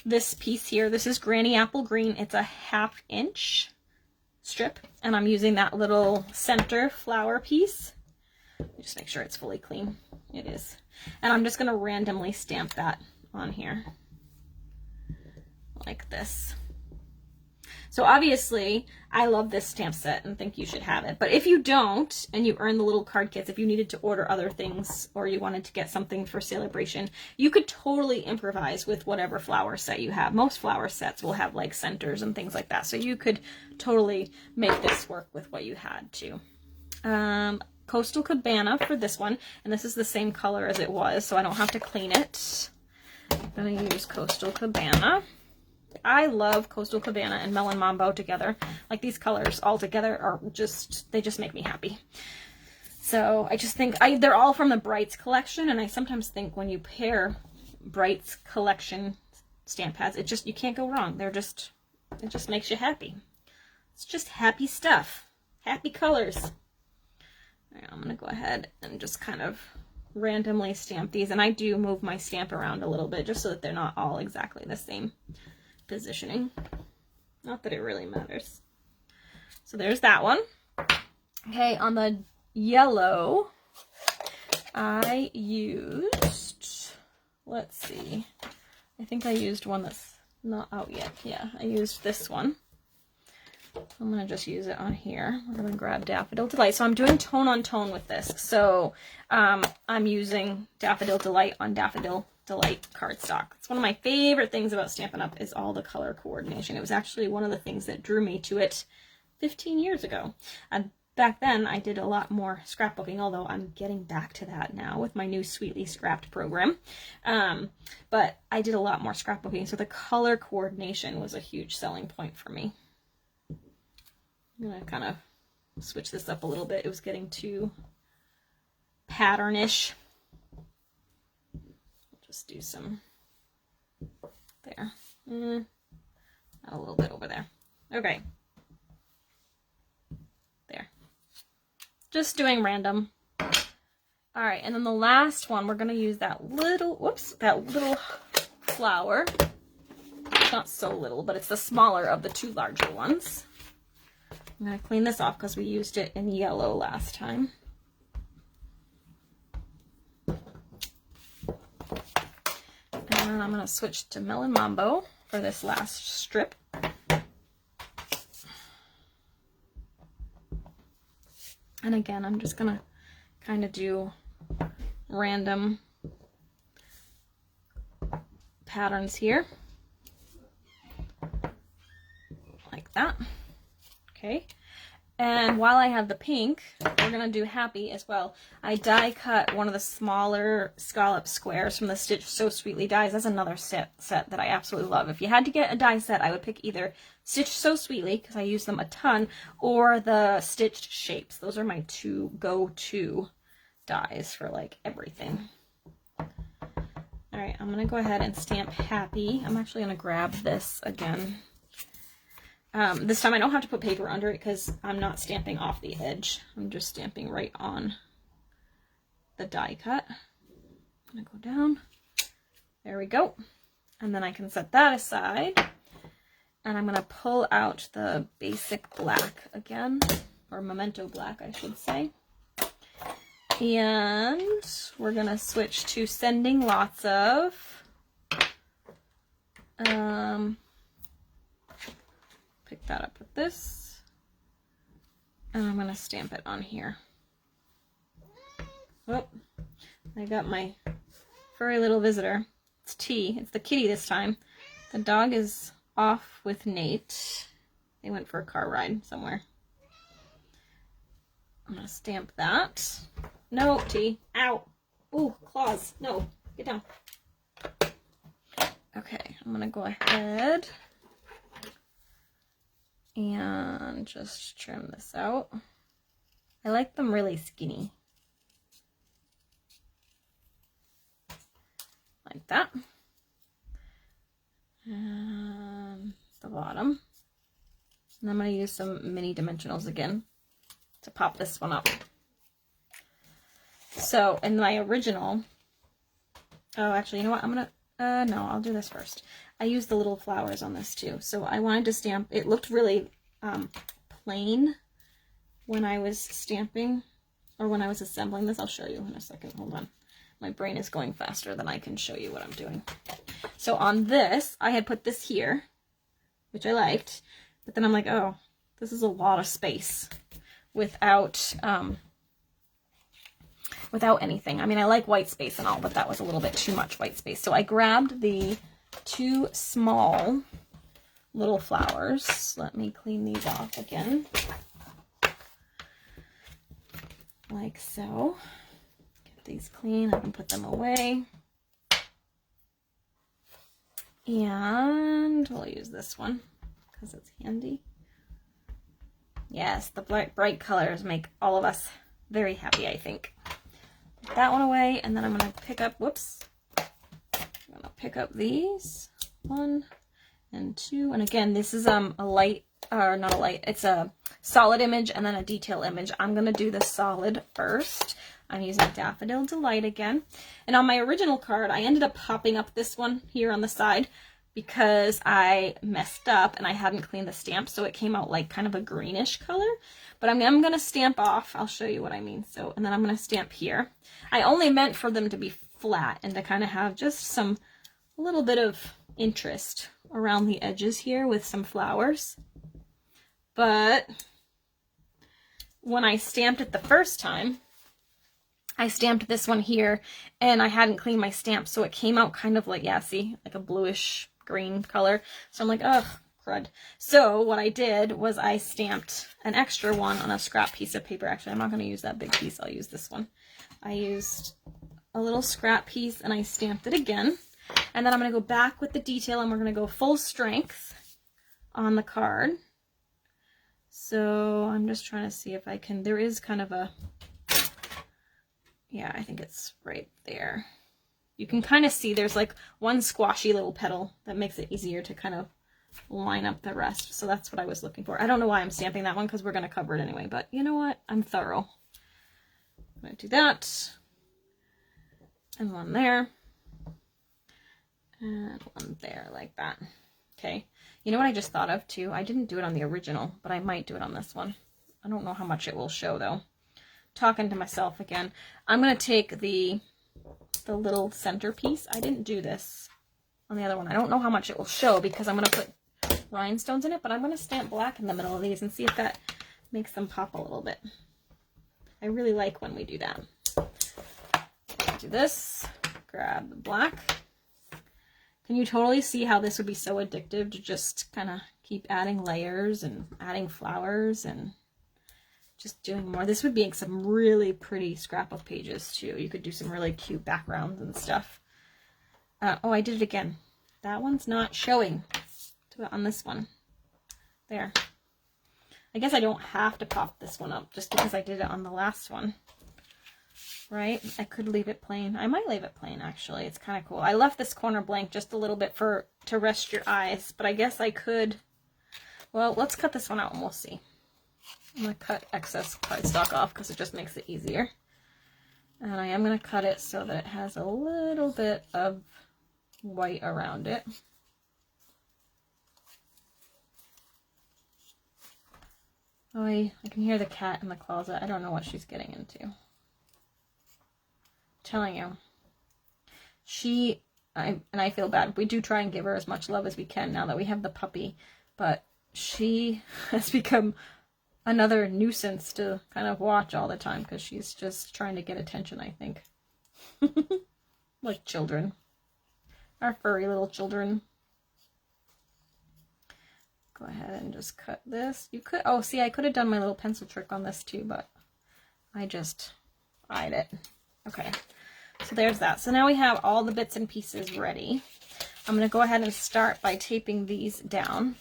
this piece here. This is Granny Apple Green. It's a 1/2 inch strip. And I'm using that little center flower piece. Just make sure it's fully clean. It is. And I'm just going to randomly stamp that on here. Like this. So obviously, I love this stamp set and think you should have it. But if you don't, and you earn the little card kits, if you needed to order other things, or you wanted to get something for Celebration, you could totally improvise with whatever flower set you have. Most flower sets will have like centers and things like that. So you could totally make this work with what you had too. Coastal Cabana for this one, and this is the same color as it was, so I don't have to clean it. I'm gonna use Coastal Cabana. I love Coastal Cabana and Melon Mambo together. Like, these colors all together are just, they just make me happy. So I just think, they're all from the Brights collection, and I sometimes think when you pair Brights collection stamp pads, you can't go wrong. It just makes you happy. It's just happy stuff. Happy colors. I'm going to go ahead and just kind of randomly stamp these. And I do move my stamp around a little bit just so that they're not all exactly the same positioning. Not that it really matters. So there's that one. Okay, on the yellow, I used, let's see, I think I used one that's not out yet. Yeah, I used this one. I'm going to just use it on here. We're going to grab Daffodil Delight. So I'm doing tone on tone with this. So I'm using Daffodil Delight on Daffodil Delight cardstock. It's one of my favorite things about Stampin' Up! Is all the color coordination. It was actually one of the things that drew me to it 15 years ago. And back then I did a lot more scrapbooking, although I'm getting back to that now with my new Sweetly Scrapped program. But I did a lot more scrapbooking, so the color coordination was a huge selling point for me. I'm going to kind of switch this up a little bit. It was getting too pattern-ish. Just do some there. A little bit over there. Okay. There. Just doing random. All right, and then the last one, we're going to use that little, flower. It's not so little, but it's the smaller of the two larger ones. I'm going to clean this off because we used it in yellow last time. And I'm going to switch to Melon Mambo for this last strip. And again, I'm just gonna kind of do random patterns here. Like that. Okay. And while I have the pink, we're going to do happy as well. I die cut one of the smaller scallop squares from the Stitch So Sweetly dies. That's another set that I absolutely love. If you had to get a die set, I would pick either Stitch So Sweetly, because I use them a ton, or the stitched shapes. Those are my two go-to dies for like everything. All right, I'm going to go ahead and stamp happy. I'm actually going to grab this again. This time I don't have to put paper under it because I'm not stamping off the edge. I'm just stamping right on the die cut. I'm going to go down. There we go. And then I can set that aside. And I'm going to pull out the basic black again, or Memento black, I should say. And we're going to switch to Sending Lots Of. Pick that up with this, and I'm going to stamp it on here. Oh, I got my furry little visitor. It's T. It's the kitty this time. The dog is off with Nate. They went for a car ride somewhere. I'm going to stamp that. No, T. Ow. Ooh, claws. No, get down. Okay, I'm going to go ahead and just trim this out. I like them really skinny. Like that. And the bottom. And I'm going to use some mini dimensionals again to pop this one up. So in my original, oh, actually, you know what? I'm going to, no, I'll do this first. I used the little flowers on this too. So I wanted to stamp, it looked really plain when I was stamping, or when I was assembling this. I'll show you in a second. Hold on. My brain is going faster than I can show you what I'm doing. So on this, I had put this here, which I liked, but then I'm like, oh, this is a lot of space without without anything. I mean, I like white space and all, but that was a little bit too much white space. So I grabbed the two small little flowers. Let me clean these off again. Like so. Get these clean. I can put them away. And we'll use this one because it's handy. Yes, the bright colors make all of us very happy, I think. Put that one away, and then I'm going to pick up, whoops, I'm going to pick up these, 1 and 2, and again, this is a light, or not a light, it's a solid image and then a detail image. I'm going to do the solid first. I'm using Daffodil Delight again, and on my original card, I ended up popping up this one here on the side because I messed up and I hadn't cleaned the stamp, so it came out like kind of a greenish color. But I'm going to stamp off. I'll show you what I mean. So, and then I'm going to stamp here. I only meant for them to be flat and to kind of have just a little bit of interest around the edges here with some flowers. But when I stamped it the first time, I stamped this one here and I hadn't cleaned my stamp, so it came out kind of like, yeah, see, like a bluish green color. So I'm like, ugh, crud. So what I did was I stamped an extra one on a scrap piece of paper. Actually, I'm not going to use that big piece. I'll use this one. I used a little scrap piece and I stamped it again. And then I'm going to go back with the detail and we're going to go full strength on the card. So I'm just trying to see if I can, there is kind of a, yeah, I think it's right there. You can kind of see there's like one squashy little petal that makes it easier to kind of line up the rest. So that's what I was looking for. I don't know why I'm stamping that one because we're going to cover it anyway, but you know what? I'm thorough. I'm going to do that. And one there. And one there like that. Okay. You know what I just thought of too? I didn't do it on the original, but I might do it on this one. I don't know how much it will show though. Talking to myself again. I'm going to take the little centerpiece. I didn't do this on the other one. I don't know how much it will show because I'm going to put rhinestones in it, but I'm going to stamp black in the middle of these and see if that makes them pop a little bit. I really like when we do that. Do this, grab the black. Can you totally see how this would be so addictive to just kind of keep adding layers and adding flowers and just doing more? This would be some really pretty scrapbook pages too. You could do some really cute backgrounds and stuff. Oh, I did it again. That one's not showing on this one. There. I guess I don't have to pop this one up just because I did it on the last one. Right? I could leave it plain. I might leave it plain, actually. It's kind of cool. I left this corner blank just a little bit to rest your eyes, but I guess I could... Well, let's cut this one out and we'll see. I'm going to cut excess cardstock off because it just makes it easier. And I am going to cut it so that it has a little bit of white around it. Oh, I can hear the cat in the closet. I don't know what she's getting into. Telling you, I feel bad. We do try and give her as much love as we can now that we have the puppy, but she has become another nuisance to kind of watch all the time because she's just trying to get attention, I think. Like children. Our furry little children. Go ahead and just cut this. You could, oh, see, I could have done my little pencil trick on this too, but I just eyed it. Okay. So there's that. So now we have all the bits and pieces ready. I'm going to go ahead and start by taping these down.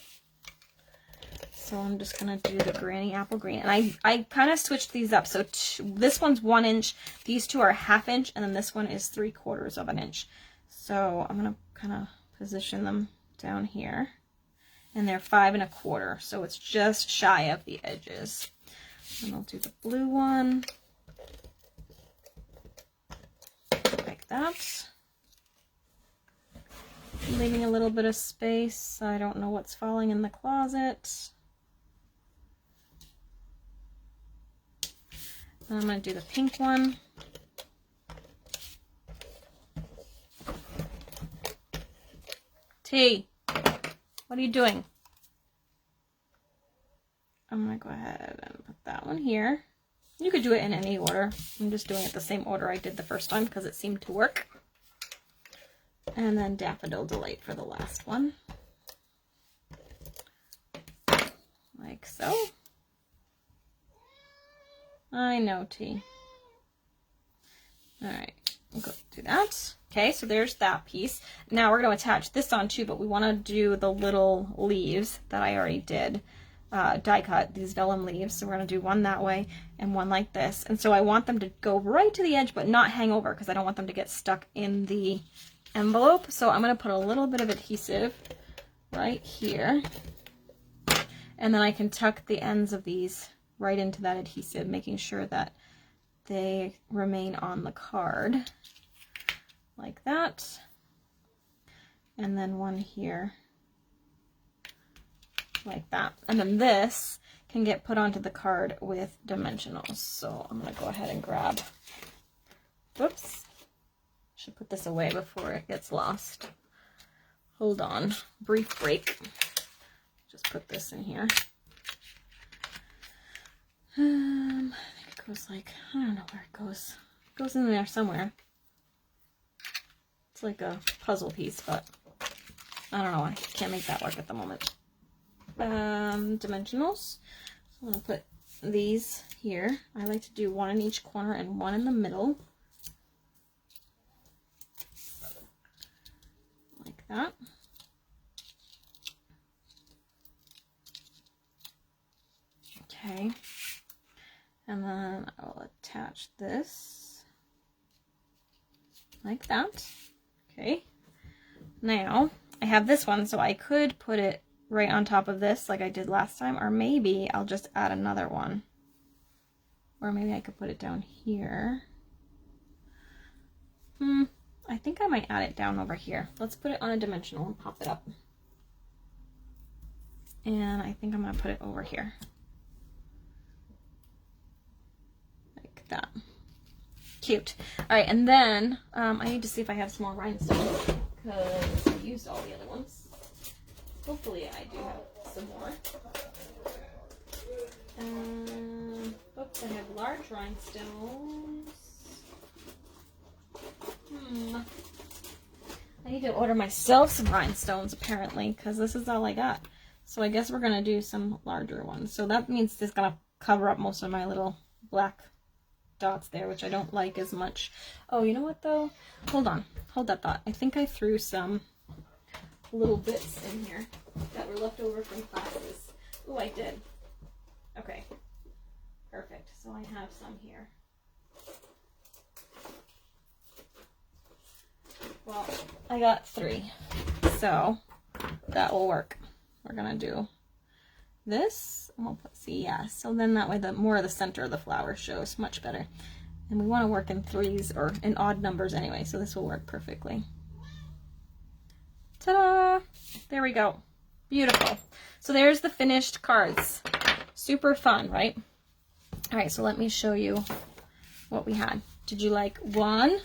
So I'm just going to do the Granny Apple Green. And I kind of switched these up. So this one's 1 inch, these two are 1/2 inch, and then this one is 3/4 of an inch. So I'm going to kind of position them down here. And they're 5 1/4. So it's just shy of the edges. And I'll do the blue one. Like that. Leaving a little bit of space. I don't know what's falling in the closet. And I'm going to do the pink one. T, what are you doing? I'm going to go ahead and put that one here. You could do it in any order. I'm just doing it the same order I did the first time because it seemed to work. And then Daffodil Delight for the last one. Like so. I know, T. Alright, we'll go do that. Okay, so there's that piece. Now we're going to attach this on too, but we want to do the little leaves that I already did. Die cut these vellum leaves, so we're going to do one that way and one like this. And so I want them to go right to the edge but not hang over because I don't want them to get stuck in the envelope. So I'm going to put a little bit of adhesive right here, and then I can tuck the ends of these right into that adhesive, making sure that they remain on the card like that. And then one here like that. And then this can get put onto the card with dimensionals. So I'm going to go ahead and grab, whoops, should put this away before it gets lost. Hold on, brief break. Just put this in here. I think it goes like, I don't know where it goes. It goes in there somewhere. It's like a puzzle piece, but I don't know. I can't make that work at the moment. Dimensionals. So I'm going to put these here. I like to do one in each corner and one in the middle. Like that. Okay. And then I'll attach this like that. Okay. Now I have this one, so I could put it right on top of this like I did last time, or maybe I'll just add another one. Or maybe I could put it down here. I think I might add it down over here. Let's put it on a dimensional and pop it up. And I think I'm going to put it over here. Like that. Cute. Alright, and then I need to see if I have some more rhinestones because I used all the other ones. Hopefully I do have some more. Oops, I have large rhinestones. I need to order myself some rhinestones apparently, because this is all I got. So I guess we're going to do some larger ones. So that means it's going to cover up most of my little black dots there, which I don't like as much. Oh, you know what though? Hold on. Hold that thought. I think I threw some little bits in here that were left over from classes. Oh, I did. Okay. Perfect. So I have some here. Well, I got 3. So that will work. We're going to do this. We'll see, yeah. So then that way the more of the center of the flower shows much better. And we want to work in 3s or in odd numbers anyway, so this will work perfectly. Ta-da! There we go. Beautiful. So there's the finished cards. Super fun, right? All right, so let me show you what we had. Did you like 1,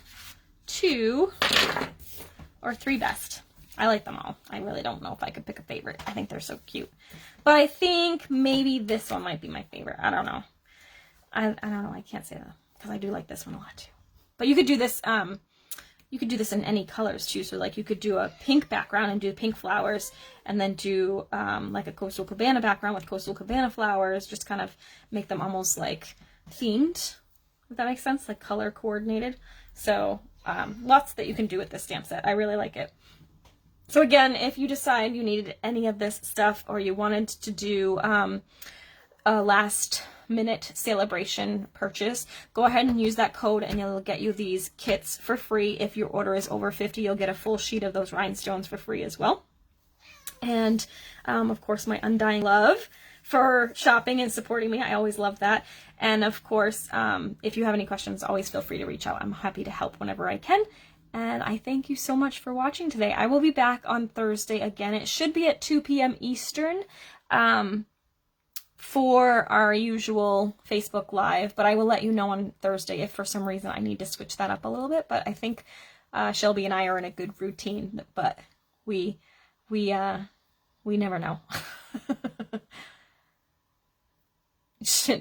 2, or 3 best? I like them all. I really don't know if I could pick a favorite. I think they're so cute. But I think maybe this one might be my favorite. I don't know. I don't know. I can't say that because I do like this one a lot too. But you could do this in any colors too. So like you could do a pink background and do pink flowers, and then do like a Coastal Cabana background with Coastal Cabana flowers. Just kind of make them almost like themed, if that makes sense, like color coordinated. So lots that you can do with this stamp set. I really like it. So again, if you decide you needed any of this stuff, or you wanted to do a last minute celebration purchase, go ahead and use that code and it'll get you these kits for free. If your order is over 50, you'll get a full sheet of those rhinestones for free as well. And of course, my undying love for shopping and supporting me. I always love that. And of course, if you have any questions, always feel free to reach out. I'm happy to help whenever I can. And I thank you so much for watching today. I will be back on Thursday again. It should be at 2 p.m. Eastern for our usual Facebook Live, but I will let you know on Thursday if for some reason I need to switch that up a little bit. But I think Shelby and I are in a good routine, but we never know.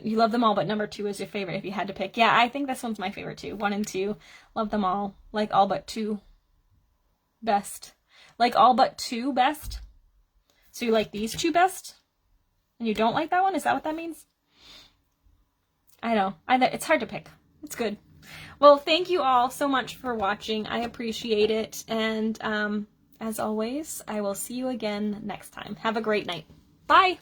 You love them all, but number 2 is your favorite if you had to pick. Yeah, I think this one's my favorite too. 1 and 2. Love them all. Like all but 2 best. Like all but 2 best. So you like these 2 best? And you don't like that one? Is that what that means? I know. It's hard to pick. It's good. Well, thank you all so much for watching. I appreciate it. And as always, I will see you again next time. Have a great night. Bye.